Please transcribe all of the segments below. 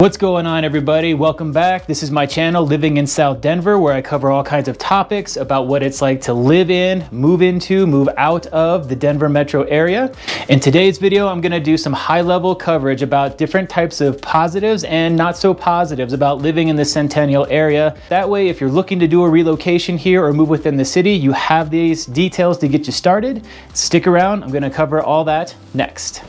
What's going on, everybody? Welcome back. This is my channel, Living in South Denver, where I cover all kinds of topics about what it's like to live in, move into, move out of the Denver metro area. In today's video, I'm going to do some high-level coverage about different types of positives and not so positives about living in the Centennial area. That way, if you're looking to do a relocation here or move within the city, you have these details to get you started. Stick around. I'm going to cover all that next.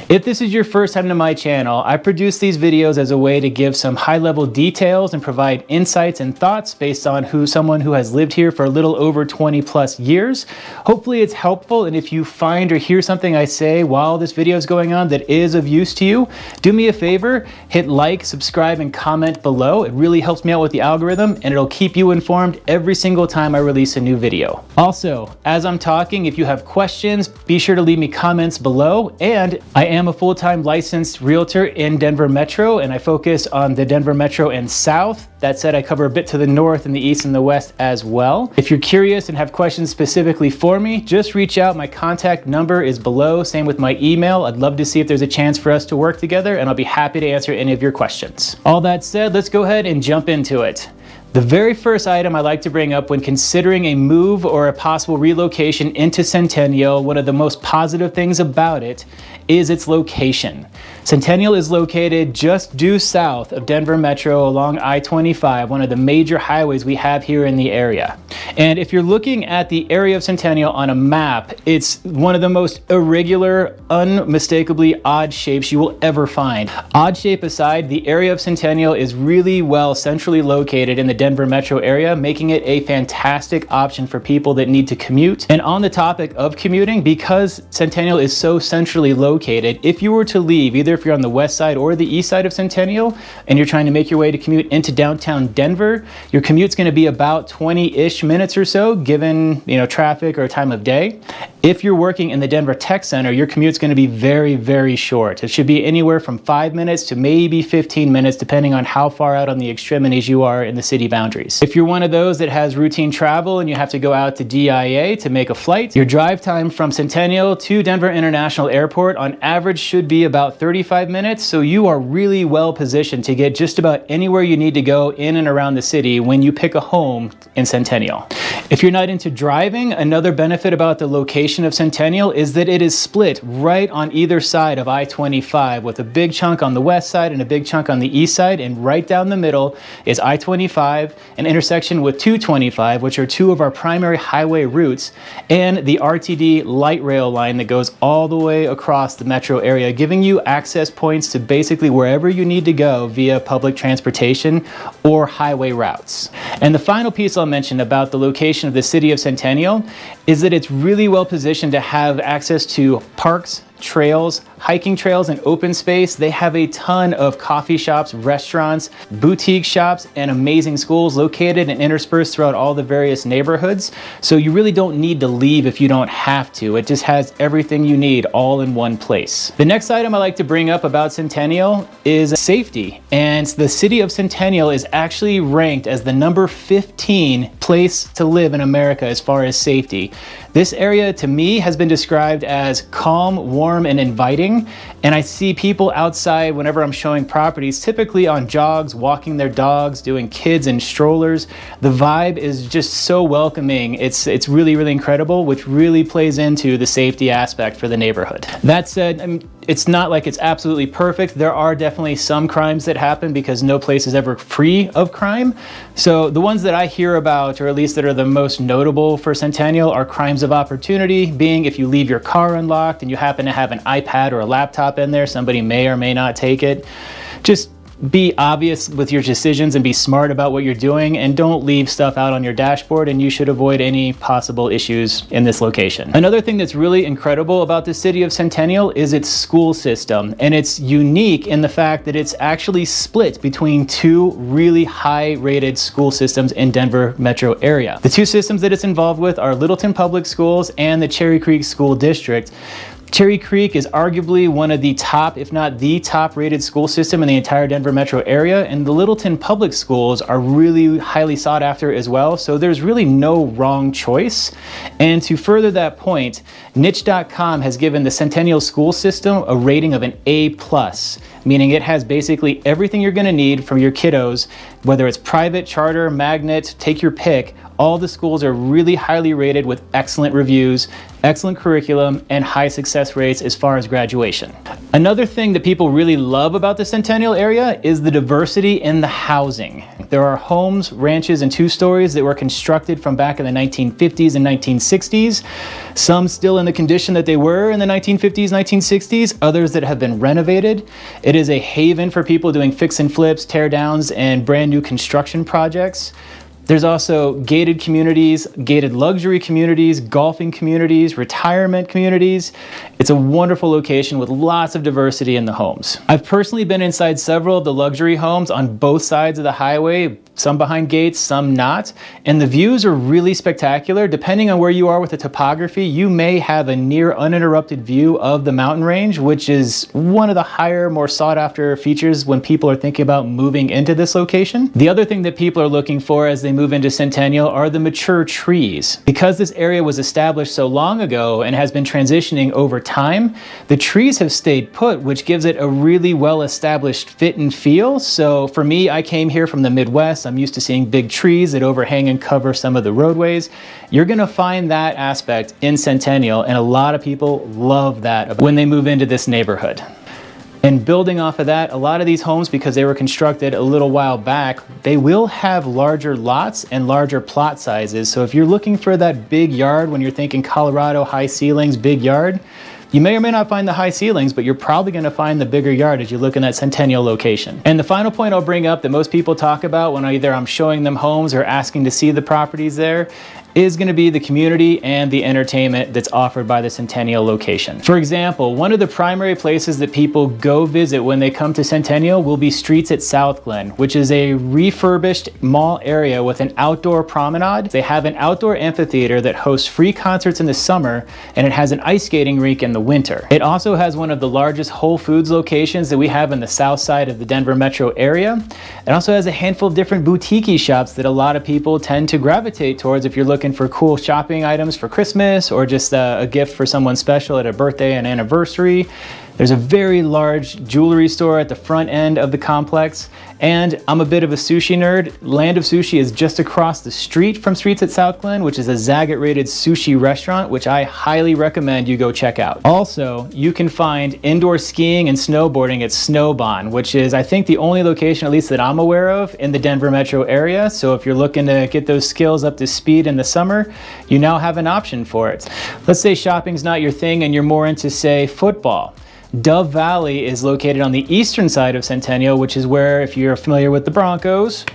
If this is your first time to my channel, I produce these videos as a way to give some high-level details and provide insights and thoughts based on someone who has lived here for a little over 20 plus years. Hopefully it's helpful, and if you find or hear something I say while this video is going on that is of use to you, do me a favor, hit like, subscribe, and comment below. It really helps me out with the algorithm, and it'll keep you informed every single time I release a new video. Also, as I'm talking, if you have questions, be sure to leave me comments below, and I am a full-time licensed realtor in Denver Metro, and I focus on the Denver Metro and South. That said, I cover a bit to the north and the east and the west as well. If you're curious and have questions specifically for me, just reach out. My contact number is below. Same with my email. I'd love to see if there's a chance for us to work together, and I'll be happy to answer any of your questions. All that said, let's go ahead and jump into it. The very first item I like to bring up when considering a move or a possible relocation into Centennial, one of the most positive things about it is its location. Centennial is located just due south of Denver Metro along I-25, one of the major highways we have here in the area. And if you're looking at the area of Centennial on a map, it's one of the most irregular, unmistakably odd shapes you will ever find. Odd shape aside, the area of Centennial is really well centrally located in the Denver metro area, making it a fantastic option for people that need to commute. And on the topic of commuting, because Centennial is so centrally located, if you were to leave, either if you're on the west side or the east side of Centennial, and you're trying to make your way to commute into downtown Denver, your commute's going to be about 20-ish minutes or so, given traffic or time of day. If you're working in the Denver Tech Center, your commute's going to be very, very short. It should be anywhere from 5 minutes to maybe 15 minutes, depending on how far out on the extremities you are in the city boundaries. If you're one of those that has routine travel and you have to go out to DIA to make a flight, your drive time from Centennial to Denver International Airport on average should be about 35 minutes, so you are really well positioned to get just about anywhere you need to go in and around the city when you pick a home in Centennial. If you're not into driving, another benefit about the location of Centennial is that it is split right on either side of I-25, with a big chunk on the west side and a big chunk on the east side, and right down the middle is I-25, an intersection with 225, which are two of our primary highway routes, and the RTD light rail line that goes all the way across the metro area, giving you access points to basically wherever you need to go via public transportation or highway routes. And the final piece I'll mention about the location of the city of Centennial is that it's really well positioned to have access to parks, trails, hiking trails, and open space. They have a ton of coffee shops, restaurants, boutique shops, and amazing schools located and interspersed throughout all the various neighborhoods. So you really don't need to leave if you don't have to. It just has everything you need all in one place. The next item I like to bring up about Centennial is safety. And the city of Centennial is actually ranked as the number 15 place to live in America as far as safety. This area, to me, has been described as calm, warm, and inviting. And I see people outside whenever I'm showing properties, typically on jogs, walking their dogs, doing kids in strollers. The vibe is just so welcoming. It's really, really incredible, which really plays into the safety aspect for the neighborhood. That said, it's not like it's absolutely perfect. There are definitely some crimes that happen because no place is ever free of crime. So the ones that I hear about, or at least that are the most notable for Centennial, are crimes of opportunity, being if you leave your car unlocked and you happen to have an iPad or a laptop in there, somebody may or may not take it. Just be obvious with your decisions and be smart about what you're doing, and don't leave stuff out on your dashboard, and you should avoid any possible issues in this location. Another thing that's really incredible about the city of Centennial is its school system, and it's unique in the fact that it's actually split between two really high rated school systems in Denver metro area. The two systems that it's involved with are Littleton Public Schools and the Cherry Creek School District. Cherry Creek is arguably one of the top, if not the top rated school system in the entire Denver metro area, and the Littleton public schools are really highly sought after as well, so there's really no wrong choice. And to further that point, niche.com has given the Centennial school system a rating of an A+, meaning it has basically everything you're going to need from your kiddos, whether it's private, charter, magnet, take your pick. All the schools are really highly rated with excellent reviews, excellent curriculum, and high success rates as far as graduation. Another thing that people really love about the Centennial area is the diversity in the housing. There are homes, ranches, and two-stories that were constructed from back in the 1950s and 1960s. Some still in the condition that they were in the 1950s, 1960s, others that have been renovated. It is a haven for people doing fix and flips, tear downs, and brand new construction projects. There's also gated communities, gated luxury communities, golfing communities, retirement communities. It's a wonderful location with lots of diversity in the homes. I've personally been inside several of the luxury homes on both sides of the highway, some behind gates, some not, and the views are really spectacular. Depending on where you are with the topography, you may have a near uninterrupted view of the mountain range, which is one of the higher, more sought after features when people are thinking about moving into this location. The other thing that people are looking for as they move into Centennial are the mature trees. Because this area was established so long ago and has been transitioning over time, the trees have stayed put, which gives it a really well-established fit and feel. So for me, I came here from the Midwest. I'm used to seeing big trees that overhang and cover some of the roadways. You're gonna find that aspect in Centennial, and a lot of people love that when they move into this neighborhood. And building off of that, a lot of these homes, because they were constructed a little while back, they will have larger lots and larger plot sizes. So if you're looking for that big yard, when you're thinking Colorado, high ceilings, big yard, you may or may not find the high ceilings, but you're probably going to find the bigger yard as you look in that Centennial location. And the final point I'll bring up that most people talk about when either I'm showing them homes or asking to see the properties there is going to be the community and the entertainment that's offered by the Centennial location. For example, one of the primary places that people go visit when they come to Centennial will be Streets at South Glen, which is a refurbished mall area with an outdoor promenade. They have an outdoor amphitheater that hosts free concerts in the summer, and it has an ice skating rink in the winter. It also has one of the largest Whole Foods locations that we have in the south side of the Denver metro area. It also has a handful of different boutique shops that a lot of people tend to gravitate towards if you're looking for cool shopping items for Christmas or just a gift for someone special at a birthday and anniversary. There's a very large jewelry store at the front end of the complex. And I'm a bit of a sushi nerd. Land of Sushi is just across the street from Streets at South Glen, which is a Zagat rated sushi restaurant, which I highly recommend you go check out. Also, you can find indoor skiing and snowboarding at Snowbond, which is, I think, the only location, at least that I'm aware of, in the Denver metro area. So if you're looking to get those skills up to speed in the summer, you now have an option for it. Let's say shopping's not your thing and you're more into, say, football. Dove Valley is located on the eastern side of Centennial, which is where, if you're familiar with the Broncos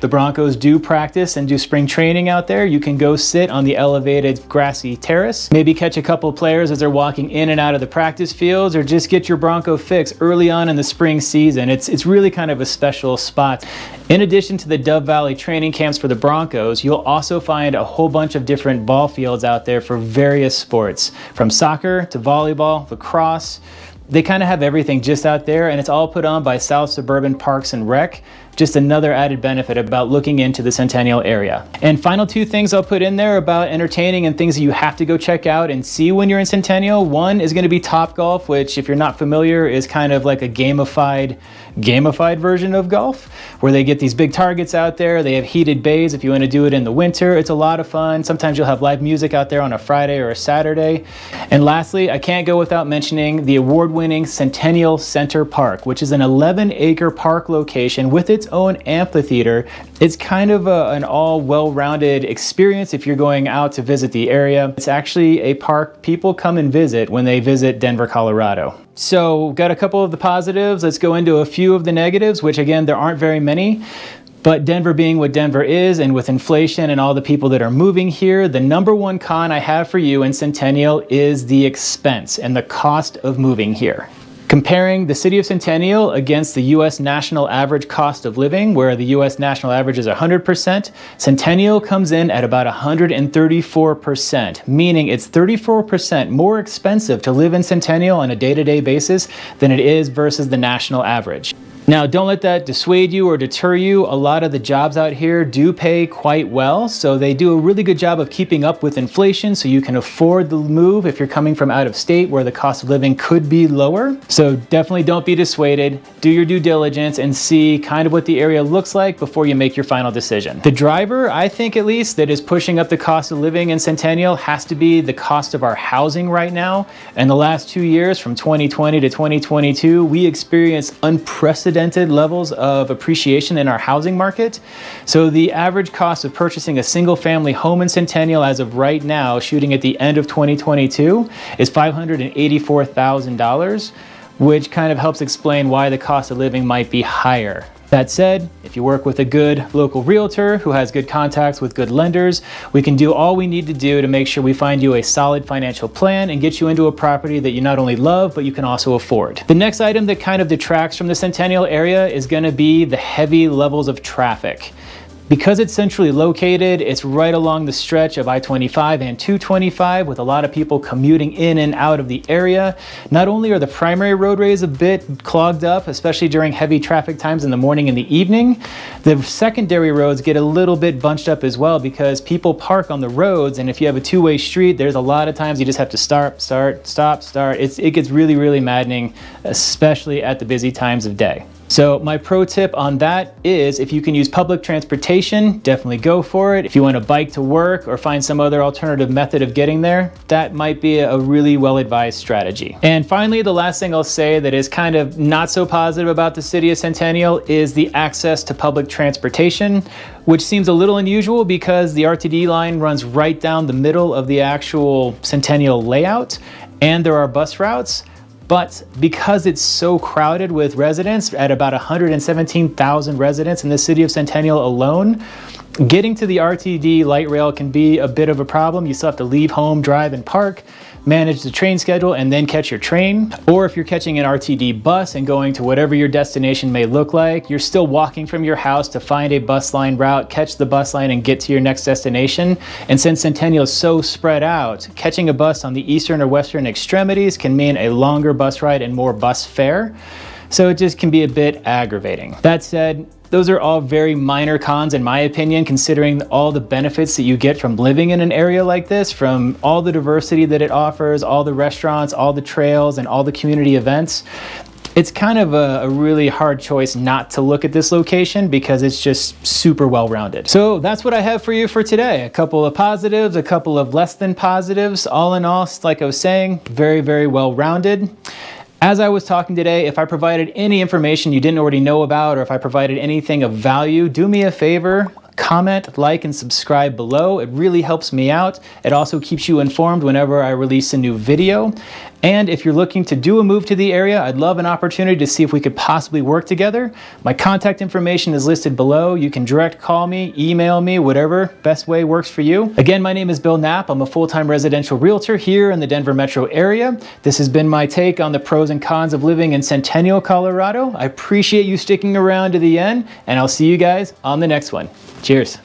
do practice and do spring training out there. You can go sit on the elevated grassy terrace, maybe catch a couple players as they're walking in and out of the practice fields, or just get your Bronco fix early on in the spring season. It's really kind of a special spot. In addition to the Dove Valley training camps for the Broncos, you'll also find a whole bunch of different ball fields out there for various sports, from soccer to volleyball, lacrosse. They kind of have everything just out there, and it's all put on by South Suburban Parks and Rec. Just another added benefit about looking into the Centennial area. And final two things I'll put in there about entertaining and things that you have to go check out and see when you're in Centennial. One is going to be Topgolf, which, if you're not familiar, is kind of like a gamified version of golf, where they get these big targets out there. They have heated bays if you want to do it in the winter. It's a lot of fun. Sometimes you'll have live music out there on a Friday or a Saturday. And lastly, I can't go without mentioning the award-winning Centennial Center Park, which is an 11-acre park location with its own amphitheater. It's kind of an all well-rounded experience if you're going out to visit the area. It's actually a park people come and visit when they visit Denver, Colorado. So, got a couple of the positives. Let's go into a few of the negatives, which again, there aren't very many. But Denver being what Denver is, and with inflation and all the people that are moving here, the number one con I have for you in Centennial is the expense and the cost of moving here. Comparing the city of Centennial against the US national average cost of living, where the US national average is 100%, Centennial comes in at about 134%, meaning it's 34% more expensive to live in Centennial on a day-to-day basis than it is versus the national average. Now, don't let that dissuade you or deter you. A lot of the jobs out here do pay quite well, so they do a really good job of keeping up with inflation so you can afford the move if you're coming from out of state where the cost of living could be lower. So definitely don't be dissuaded. Do your due diligence and see kind of what the area looks like before you make your final decision. The driver, I think at least, that is pushing up the cost of living in Centennial has to be the cost of our housing right now. In the last 2 years, from 2020 to 2022, we experienced unprecedented levels of appreciation in our housing market. So the average cost of purchasing a single family home in Centennial as of right now, shooting at the end of 2022, is $584,000, which kind of helps explain why the cost of living might be higher. That said, if you work with a good local realtor who has good contacts with good lenders, we can do all we need to do to make sure we find you a solid financial plan and get you into a property that you not only love, but you can also afford. The next item that kind of detracts from the Centennial area is going to be the heavy levels of traffic. Because it's centrally located, it's right along the stretch of I-25 and 225 with a lot of people commuting in and out of the area. Not only are the primary roadways a bit clogged up, especially during heavy traffic times in the morning and the evening, the secondary roads get a little bit bunched up as well because people park on the roads, and if you have a two-way street, there's a lot of times you just have to start, stop, start. It gets really, really maddening, especially at the busy times of day. So my pro tip on that is if you can use public transportation, definitely go for it. If you want to bike to work or find some other alternative method of getting there, that might be a really well-advised strategy. And finally, the last thing I'll say that is kind of not so positive about the city of Centennial is the access to public transportation, which seems a little unusual because the RTD line runs right down the middle of the actual Centennial layout, and there are bus routes. But because it's so crowded with residents, at about 117,000 residents in the city of Centennial alone, getting to the RTD light rail can be a bit of a problem. You still have to leave home, drive, and park, manage the train schedule, and then catch your train. Or if you're catching an RTD bus and going to whatever your destination may look like, you're still walking from your house to find a bus line route, catch the bus line, and get to your next destination. And since Centennial is so spread out, catching a bus on the eastern or western extremities can mean a longer bus ride and more bus fare. So it just can be a bit aggravating. That said, those are all very minor cons in my opinion, considering all the benefits that you get from living in an area like this, from all the diversity that it offers, all the restaurants, all the trails, and all the community events. It's kind of a really hard choice not to look at this location because it's just super well-rounded. So that's what I have for you for today. A couple of positives, a couple of less than positives. All in all, like I was saying, very, very well-rounded. As I was talking today, if I provided any information you didn't already know about, or if I provided anything of value, do me a favor, comment, like, and subscribe below. It really helps me out. It also keeps you informed whenever I release a new video. And if you're looking to do a move to the area, I'd love an opportunity to see if we could possibly work together. My contact information is listed below. You can direct call me, email me, whatever best way works for you. Again, my name is Bill Knapp. I'm a full-time residential realtor here in the Denver metro area. This has been my take on the pros and cons of living in Centennial, Colorado. I appreciate you sticking around to the end, and I'll see you guys on the next one. Cheers.